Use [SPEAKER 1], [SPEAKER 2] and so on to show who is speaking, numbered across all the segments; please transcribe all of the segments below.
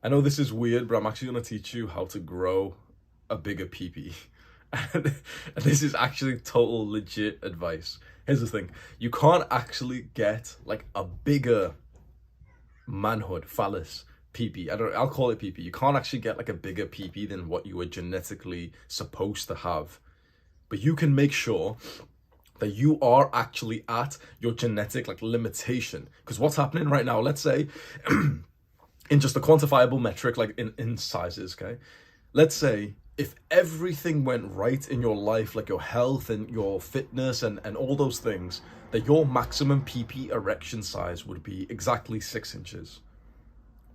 [SPEAKER 1] I know this is weird, but I'm actually going to teach you how to grow a bigger peepee. And this is actually total legit advice. Here's the thing. You can't actually get like a bigger manhood, phallus, peepee. I'll call it peepee. You can't actually get like a bigger peepee than what you were genetically supposed to have. But you can make sure that you are actually at your genetic like limitation. Because what's happening right now, let's say in just a quantifiable metric, like in sizes, okay? Let's say if everything went right in your life, like your health and your fitness and all those things, that your maximum PP erection size would be exactly 6 inches.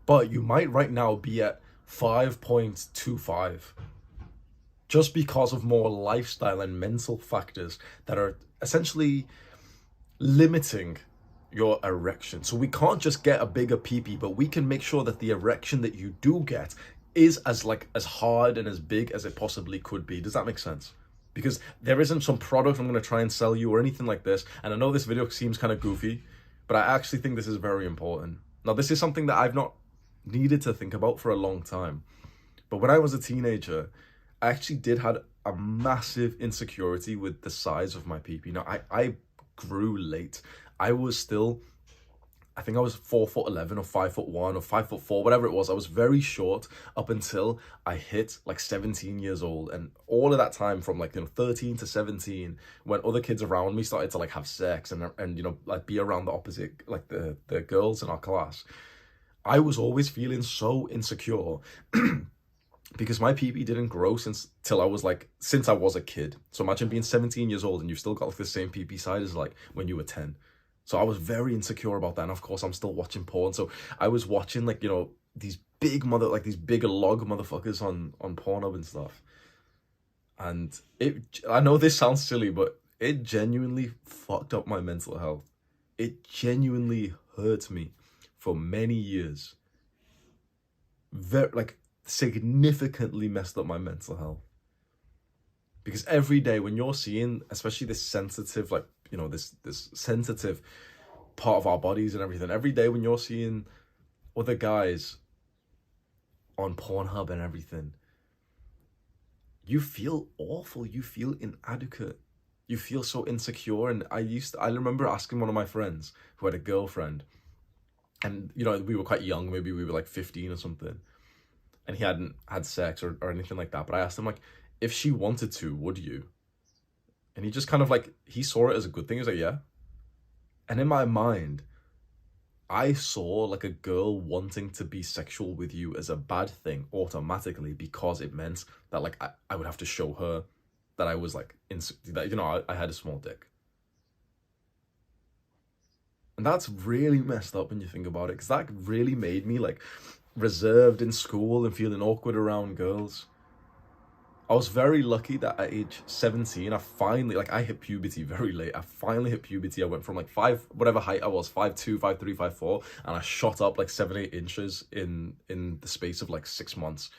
[SPEAKER 1] But you might right now be at 5.25 just because of more lifestyle and mental factors that are essentially limiting your erection. So we can't just get a bigger PP, but we can make sure that the erection that you do get is as hard and as big as it possibly could be. Does that make sense? Because there isn't some product I'm going to try and sell you or anything like this. And I know this video seems kind of goofy, but I actually think this is very important. Now, this is something that I've not needed to think about for a long time. But when I was a teenager, I actually did had a massive insecurity with the size of my PP. Now, I grew late. I was still, I think I was 4'11" or 5'1" or 5'4", whatever it was. I was very short up until I hit like 17 years old. And all of that time from like, 13 to 17, when other kids around me started to like have sex and like be around the opposite, like the girls in our class, I was always feeling so insecure because my PP didn't grow since I was a kid. So imagine being 17 years old and you've still got like the same PP size as like when you were 10. So I was very insecure about that. And of course, I'm still watching porn. So I was watching like, these big log motherfuckers on Pornhub and stuff. And I know this sounds silly, but it genuinely fucked up my mental health. It genuinely hurt me for many years. Significantly messed up my mental health. Because every day when you're seeing, especially this sensitive, this sensitive part of our bodies and everything, every day when you're seeing other guys on Pornhub and everything, you feel awful, you feel inadequate, you feel so insecure. And I remember asking one of my friends who had a girlfriend, and we were quite young, maybe we were like 15 or something, and he hadn't had sex or anything like that, but I asked him, like, if she wanted to, would you? And he just kind of he saw it as a good thing. He was like, yeah. And in my mind, I saw like a girl wanting to be sexual with you as a bad thing automatically, because it meant that like I would have to show her that I was like, I had a small dick. And that's really messed up when you think about it, because that really made me like reserved in school and feeling awkward around girls. I was very lucky that at age 17, I finally, I hit puberty very late. I finally hit puberty. I went from like whatever height I was, 5'2", 5'3", 5'4", and I shot up like 7-8 inches in the space of like 6 months.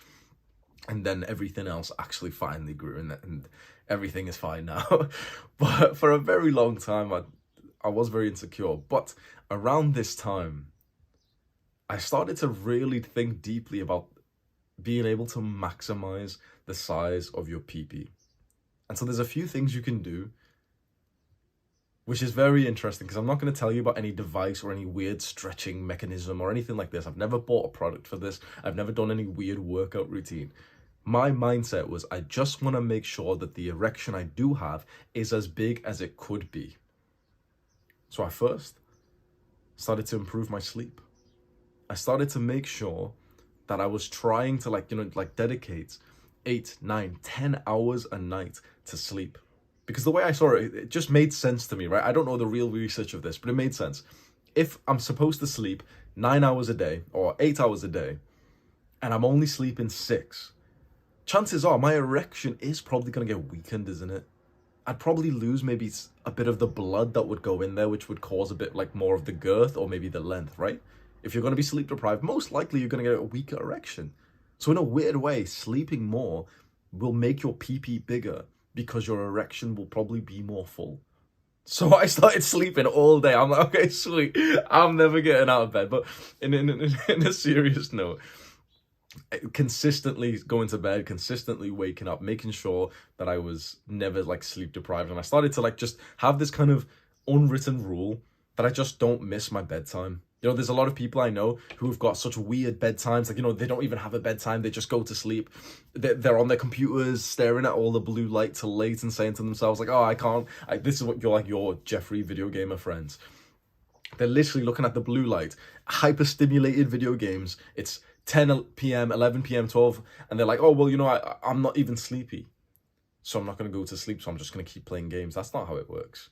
[SPEAKER 1] And then everything else actually finally grew, and everything is fine now. But for a very long time, I was very insecure. But around this time, I started to really think deeply about being able to maximize the size of your PP. And so there's a few things you can do, which is very interesting, because I'm not going to tell you about any device or any weird stretching mechanism or anything like this. I've never bought a product for this. I've never done any weird workout routine. My mindset was, I just want to make sure that the erection I do have is as big as it could be. So I first started to improve my sleep. I started to make sure that I was trying to dedicate 8, 9, 10 hours a night to sleep. Because the way I saw it, it just made sense to me, right? I don't know the real research of this, but it made sense. If I'm supposed to sleep 9 hours a day or 8 hours a day, and I'm only sleeping 6, chances are my erection is probably going to get weakened, isn't it? I'd probably lose maybe a bit of the blood that would go in there, which would cause a bit more of the girth or maybe the length, right? If you're going to be sleep deprived, most likely you're going to get a weaker erection. So in a weird way, sleeping more will make your PP bigger, because your erection will probably be more full. So I started sleeping all day. I'm like, okay, sweet, I'm never getting out of bed. But in a serious note, consistently going to bed, consistently waking up, making sure that I was never like sleep deprived. And I started to like just have this kind of unwritten rule that I just don't miss my bedtime. You know, there's a lot of people I know who've got such weird bedtimes. Like, you know, they don't even have a bedtime. They just go to sleep. They're on their computers staring at all the blue light till late and saying to themselves, like, oh, I can't. This is what you're like, your Jeffrey video gamer friends. They're literally looking at the blue light, hyper-stimulated video games. It's 10 p.m., 11 p.m., 12, and they're like, oh, well, you know, I'm not even sleepy, so I'm not going to go to sleep, so I'm just going to keep playing games. That's not how it works.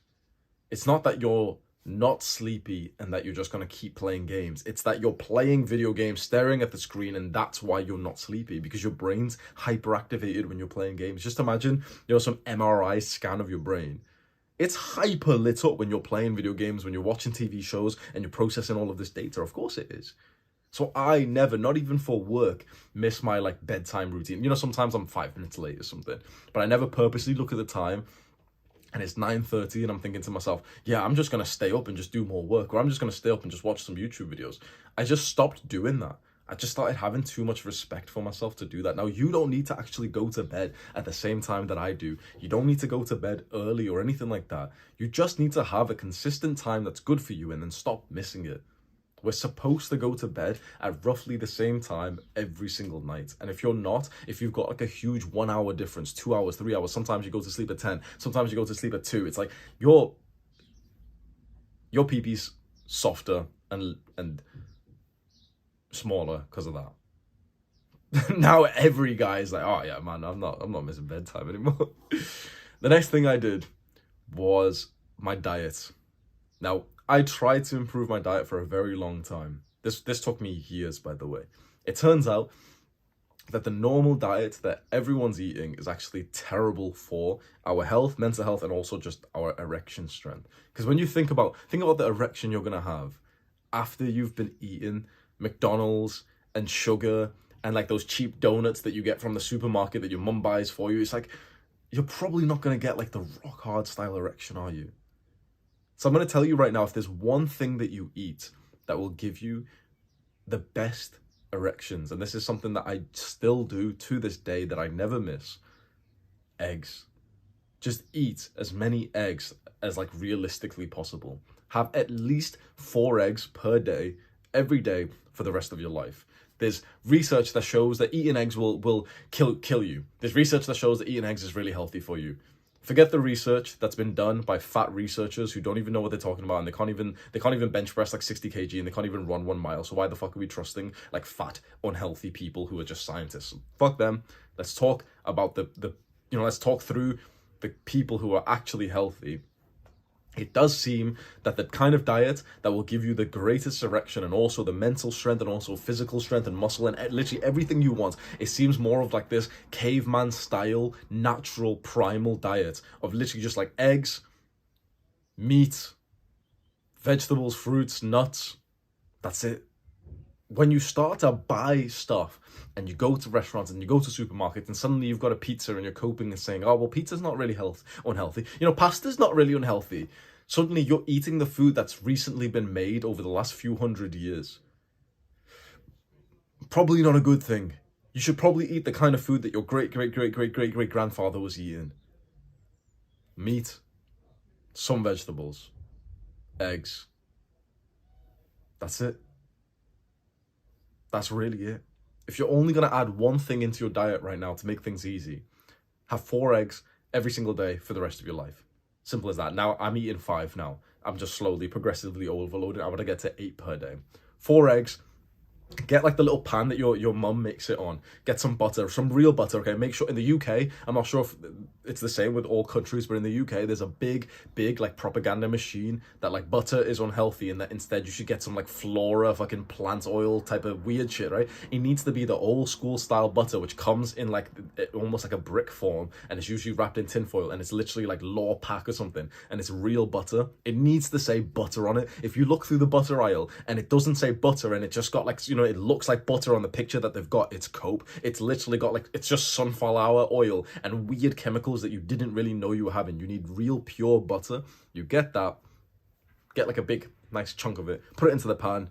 [SPEAKER 1] It's not that you're not sleepy and that you're just going to keep playing games. It's that you're playing video games, staring at the screen, and that's why you're not sleepy, because your brain's hyperactivated when you're playing games. Just imagine, you know, some MRI scan of your brain. It's hyper lit up when you're playing video games, when you're watching TV shows, and you're processing all of this data. Of course it is. So I never, not even for work, miss my like bedtime routine. You know, sometimes I'm 5 minutes late or something, but I never purposely look at the time and it's 9:30 and I'm thinking to myself, yeah, I'm just going to stay up and just do more work, or I'm just going to stay up and just watch some YouTube videos. I just stopped doing that. I just started having too much respect for myself to do that. Now, you don't need to actually go to bed at the same time that I do. You don't need to go to bed early or anything like that. You just need to have a consistent time that's good for you and then stop missing it. We're supposed to go to bed at roughly the same time every single night. And if you're not, if you've got like a huge 1 hour difference, 2 hours, 3 hours, sometimes you go to sleep at 10, sometimes you go to sleep at 2. It's like your pee-pee's softer and smaller because of that. Now every guy is like, oh yeah, man, I'm not missing bedtime anymore. The next thing I did was my diet. Now, I tried to improve my diet for a very long time. This took me years, by the way. It turns out that the normal diet that everyone's eating is actually terrible for our health, mental health, and also just our erection strength. Because when you think about the erection you're gonna have after you've been eating McDonald's and sugar and like those cheap donuts that you get from the supermarket that your mum buys for you, it's like you're probably not gonna get like the rock hard style erection, are you? So I'm going to tell you right now, if there's one thing that you eat that will give you the best erections, and this is something that I still do to this day that I never miss, eggs. Just eat as many eggs as like realistically possible. Have at least 4 eggs per day, every day for the rest of your life. There's research that shows that eating eggs will kill you. There's research that shows that eating eggs is really healthy for you. Forget the research that's been done by fat researchers who don't even know what they're talking about, and they can't even bench press like 60 kg and they can't even run 1 mile. So why the fuck are we trusting like fat, unhealthy people who are just scientists? Fuck them. Let's talk about let's talk through the people who are actually healthy. It does seem that the kind of diet that will give you the greatest erection and also the mental strength and also physical strength and muscle and literally everything you want, it seems more of like this caveman style, natural, primal diet of literally just like eggs, meat, vegetables, fruits, nuts. That's it. When you start to buy stuff and you go to restaurants and you go to supermarkets and suddenly you've got a pizza and you're coping and saying, oh, well, pizza's not really unhealthy. You know, pasta's not really unhealthy. Suddenly you're eating the food that's recently been made over the last few hundred years. Probably not a good thing. You should probably eat the kind of food that your great-great-great-great-great-great-grandfather was eating. Meat, some vegetables, eggs. That's it. That's really it. If you're only going to add one thing into your diet right now to make things easy, have 4 eggs every single day for the rest of your life. Simple as that. Now, I'm eating 5 now. I'm just slowly, progressively overloading. I want to get to 8 per day. 4 eggs. Get like the little pan that your mum makes it on. Get some butter, some real butter, okay? Make sure in the UK, I'm not sure if it's the same with all countries, but in the UK, there's a big like propaganda machine that like butter is unhealthy and that instead you should get some like flora, fucking plant oil type of weird shit, right? It needs to be the old school style butter, which comes in like almost like a brick form and it's usually wrapped in tinfoil and it's literally like law pack or something and it's real butter. It needs to say butter on it. If you look through the butter aisle and it doesn't say butter and it just got like, you know, it looks like butter on the picture that they've got, it's cope. It's literally got like, it's just sunflower oil and weird chemicals that you didn't really know you were having. You need real pure butter. You get that, get like a big nice chunk of it, put it into the pan,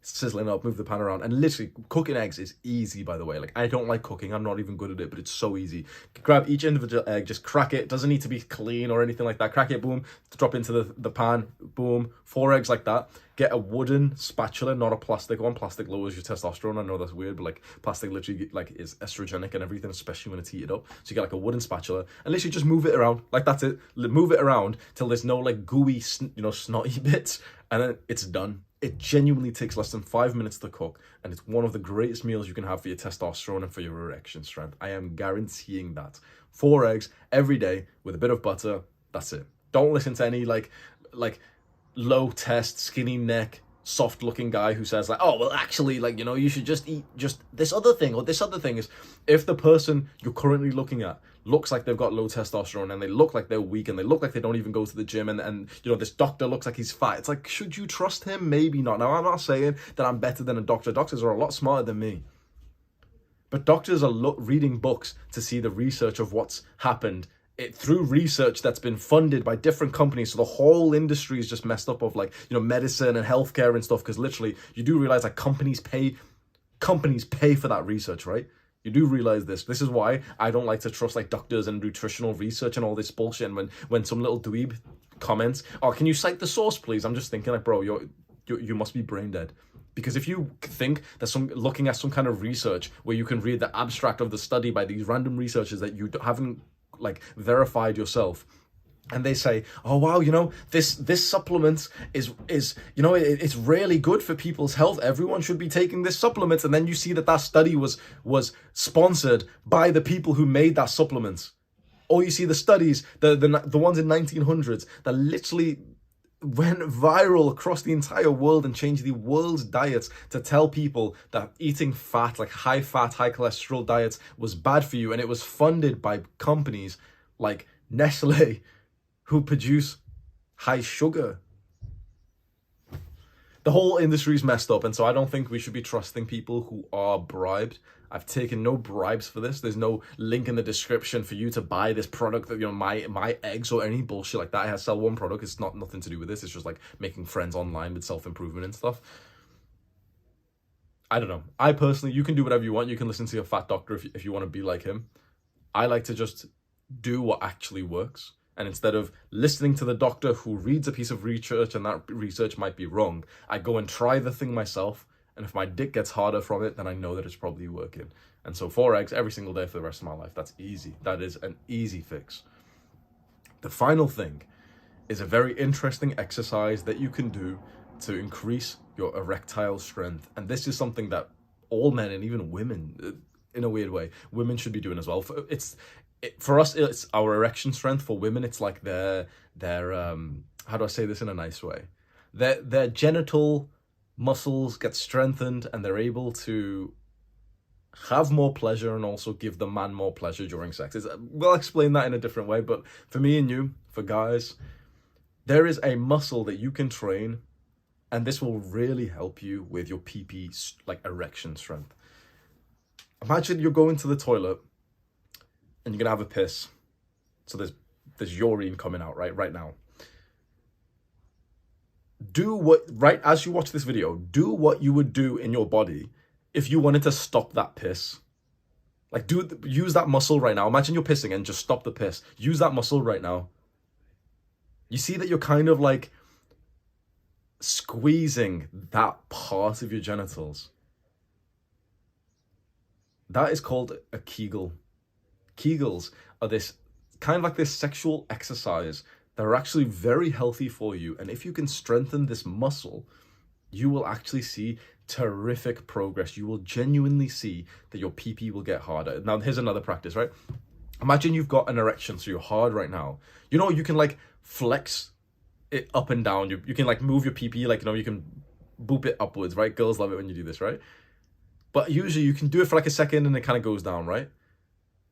[SPEAKER 1] sizzling up, move the pan around. And literally, cooking eggs is easy, by the way. Like, I don't like cooking. I'm not even good at it, but it's so easy. Grab each individual egg, just crack it. Doesn't need to be clean or anything like that. Crack it, boom, drop into the pan, boom. 4 eggs like that. Get a wooden spatula, not a plastic one. Plastic lowers your testosterone. I know that's weird, but like plastic literally like is estrogenic and everything, especially when it's heated up. So you get like a wooden spatula and literally just move it around. Like, that's it. Move it around till there's no like gooey, snotty bits, and then it's done. It genuinely takes less than 5 minutes to cook, and it's one of the greatest meals you can have for your testosterone and for your erection strength. I am guaranteeing that. 4 eggs every day with a bit of butter. That's it. Don't listen to any like low test, skinny neck, soft looking guy who says like, oh, well, actually, like, you should just eat just this other thing or this other thing. Is if the person you're currently looking at looks like they've got low testosterone and they look like they're weak and they look like they don't even go to the gym, and this doctor looks like he's fat, it's like, should you trust him? Maybe not. Now, I'm not saying that I'm better than a doctor. Doctors are a lot smarter than me, but doctors are reading books to see the research of what's happened through research that's been funded by different companies. So the whole industry is just messed up of like, medicine and healthcare and stuff, because literally you do realize that companies pay for that research, right? You do realize this. This is why I don't like to trust like doctors and nutritional research and all this bullshit. And when some little dweeb comments, oh, can you cite the source, please? I'm just thinking like, bro, you must be brain dead. Because if you think that looking at some kind of research where you can read the abstract of the study by these random researchers that you haven't like verified yourself, and they say, oh wow, this supplement is it's really good for people's health, everyone should be taking this supplement, and then you see that study was sponsored by the people who made that supplement. Or you see the studies, the ones in 1900s that literally went viral across the entire world and changed the world's diets to tell people that eating fat, like high fat, high cholesterol diets, was bad for you. And it was funded by companies like Nestle, who produce high sugar. The whole industry is messed up, and so I don't think we should be trusting people who are bribed. I've taken no bribes for this. There's no link in the description for you to buy this product that, my eggs or any bullshit like that. I sell one product. It's nothing to do with this. It's just like making friends online with self-improvement and stuff. I don't know. I personally, you can do whatever you want. You can listen to your fat doctor if you want to be like him. I like to just do what actually works. And instead of listening to the doctor who reads a piece of research and that research might be wrong, I go and try the thing myself. And if my dick gets harder from it, then I know that it's probably working. And so 4 eggs every single day for the rest of my life. That's easy. That is an easy fix. The final thing is a very interesting exercise that you can do to increase your erectile strength. And this is something that all men and even women, in a weird way, women should be doing as well. For us, it's our erection strength. For women, it's like their how do I say this in a nice way? Their genital muscles get strengthened and they're able to have more pleasure and also give the man more pleasure during sex. We'll explain that in a different way, but for me and you, for guys, there is a muscle that you can train, and this will really help you with your PP, like erection strength. Imagine you're going to the toilet and you're gonna have a piss. So there's urine coming out right now. As you watch this video, do what you would do in your body if you wanted to stop that piss. Like, use that muscle right now. Imagine you're pissing and just stop the piss. Use that muscle right now. You see that you're kind of like squeezing that part of your genitals. That is called a Kegel. Kegels are this kind of like this sexual exercise that are actually very healthy for you. And if you can strengthen this muscle, you will actually see terrific progress. You will genuinely see that your PP will get harder. Now, here's another practice, right? Imagine you've got an erection, so you're hard right now. You can like flex it up and down. You can like move your PP, like, you can boop it upwards, right? Girls love it when you do this, right? But usually you can do it for like a second and it kind of goes down, right?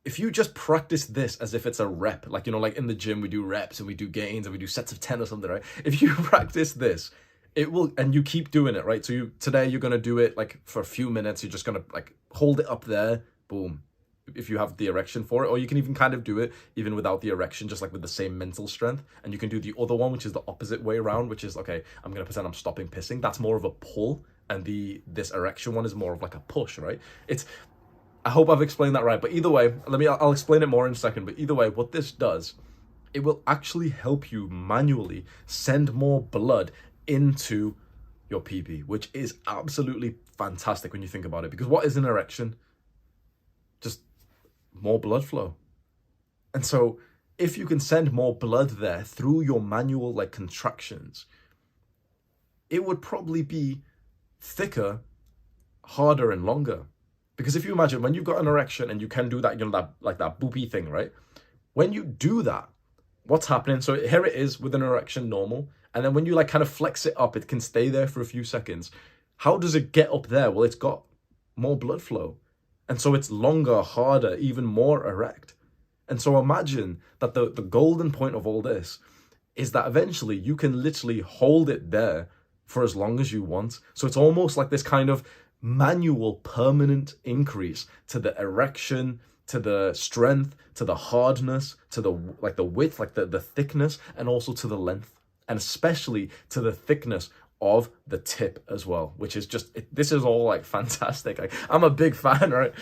[SPEAKER 1] If you just practice this as if it's a rep, like, like in the gym, we do reps and we do gains and we do sets of 10 or something, right? If you practice this, it will, and you keep doing it, right? So today you're going to do it like for a few minutes. You're just going to like hold it up there, boom. If you have the erection for it, or you can even kind of do it even without the erection, just like with the same mental strength. And you can do the other one, which is the opposite way around, which is, okay, I'm going to pretend I'm stopping pissing. That's more of a pull. and this erection one is more of like a push, right? I hope I've explained that right, but either way, I'll explain it more in a second, but either way, what this does, it will actually help you manually send more blood into your PP, which is absolutely fantastic when you think about it, because what is an erection? Just more blood flow. And so if you can send more blood there through your manual like contractions, it would probably be thicker, harder, and longer. Because if you imagine when you've got an erection and you can do that, that like that boopy thing, right? When you do that, what's happening? So here it is with an erection normal, and then when you like kind of flex it up, it can stay there for a few seconds. How does it get up there? Well, it's got more blood flow, and so it's longer, harder, even more erect. And so imagine that the golden point of all this is that eventually you can literally hold it there for as long as you want. So it's almost like this kind of manual permanent increase to the erection, to the strength, to the hardness, to the width, like the thickness, and also to the length, and especially to the thickness of the tip as well, which is just, this is all like fantastic. Like, I'm a big fan, right?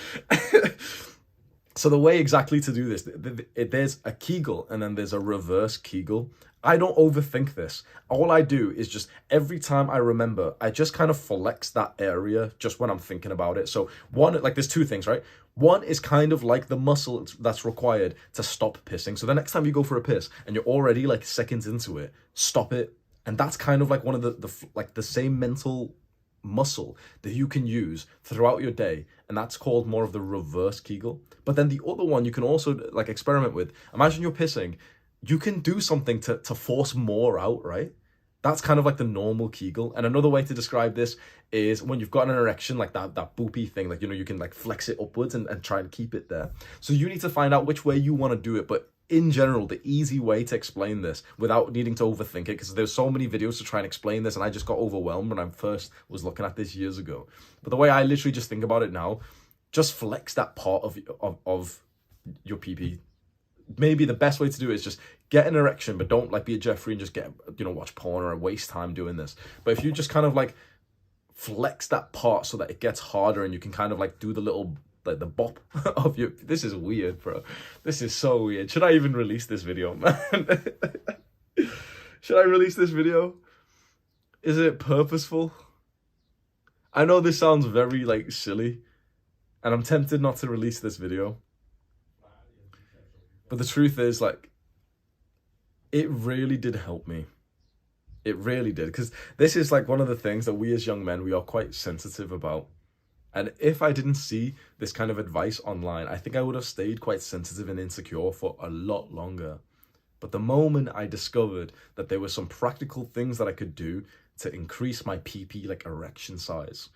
[SPEAKER 1] So the way exactly to do this, there's a Kegel and then there's a reverse Kegel. I don't overthink this. All I do is just every time I remember, I just kind of flex that area just when I'm thinking about it. So one, like there's two things, right? One is kind of like the muscle that's required to stop pissing. So the next time you go for a piss and you're already like seconds into it, stop it. And that's kind of like one of the same mental muscle that you can use throughout your day, and that's called more of the reverse Kegel. But then the other one you can also like experiment with. Imagine you're pissing, you can do something to force more out, right? That's kind of like the normal Kegel. And another way to describe this is when you've got an erection, like that boopy thing, like, you can like flex it upwards and try and keep it there. So you need to find out which way you want to do it. But in general, the easy way to explain this without needing to overthink it, because there's so many videos to try and explain this, and I just got overwhelmed when I first was looking at this years ago. But the way I literally just think about it now, just flex that part of your PP. Maybe the best way to do it is just get an erection, but don't like be a Jeffrey and just get, watch porn or waste time doing this. But if you just kind of like flex that part so that it gets harder, and you can kind of like do the little, like the bop of your, this is weird, bro. This is so weird. Should I even release this video, man? Should I release this video? Is it purposeful? I know this sounds very like silly, and I'm tempted not to release this video. But the truth is, like, it really did help me. It really did. Because this is like one of the things that we as young men, we are quite sensitive about. And if I didn't see this kind of advice online, I think I would have stayed quite sensitive and insecure for a lot longer. But the moment I discovered that there were some practical things that I could do to increase my PP, like erection size,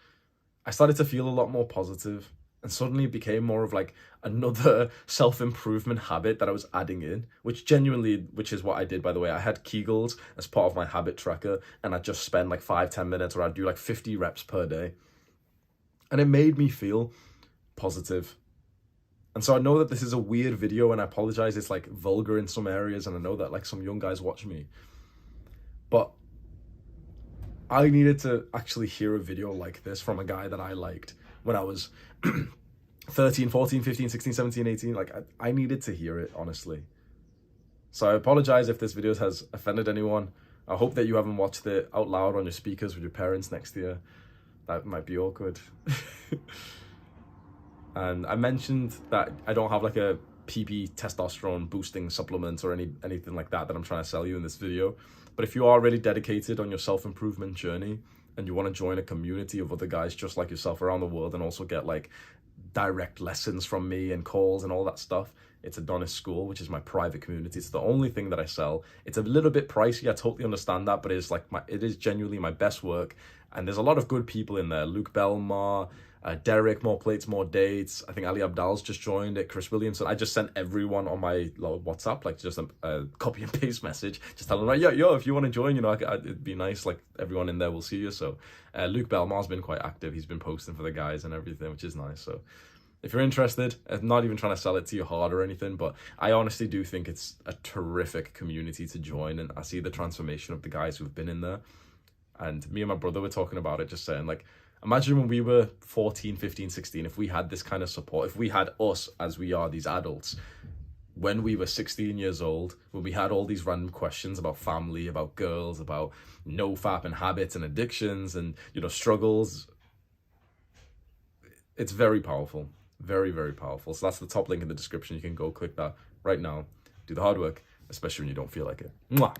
[SPEAKER 1] I started to feel a lot more positive. And suddenly it became more of like another self-improvement habit that I was adding in, which is what I did, by the way. I had Kegels as part of my habit tracker, and I'd just spend like 5-10 minutes, or I'd do like 50 reps per day. And it made me feel positive. And so I know that this is a weird video, and I apologize, it's like vulgar in some areas, and I know that like some young guys watch me. But I needed to actually hear a video like this from a guy that I liked when I was 13, 14, 15, 16, 17, 18. Like, I needed to hear it, honestly. So I apologize if this video has offended anyone. I hope that you haven't watched it out loud on your speakers with your parents next to you. That might be awkward. And I mentioned that I don't have like a PP testosterone boosting supplement or anything like that I'm trying to sell you in this video. But if you are really dedicated on your self-improvement journey, and you want to join a community of other guys just like yourself around the world, and also get like direct lessons from me and calls and all that stuff, it's Adonis School, which is my private community. It's the only thing that I sell. It's a little bit pricey, I totally understand that, but it is genuinely my best work. And there's a lot of good people in there. Luke Belmar, Derek, More Plates, More Dates. I think Ali Abdal's just joined it. Chris Williamson. I just sent everyone on my WhatsApp, like just a copy and paste message, just telling them, like, yo, if you want to join, it'd be nice. Like, everyone in there will see you. So Luke Belmar's been quite active. He's been posting for the guys and everything, which is nice. So if you're interested, I'm not even trying to sell it to you hard or anything, but I honestly do think it's a terrific community to join. And I see the transformation of the guys who've been in there. And me and my brother were talking about it, just saying, like, Imagine when we were 14, 15, 16, if we had this kind of support, if we had us as we are, these adults, when we were 16 years old, when we had all these random questions about family, about girls, about no-fap and habits and addictions and, struggles. It's very powerful. Very, very powerful. So that's the top link in the description. You can go click that right now. Do the hard work, especially when you don't feel like it. Mwah!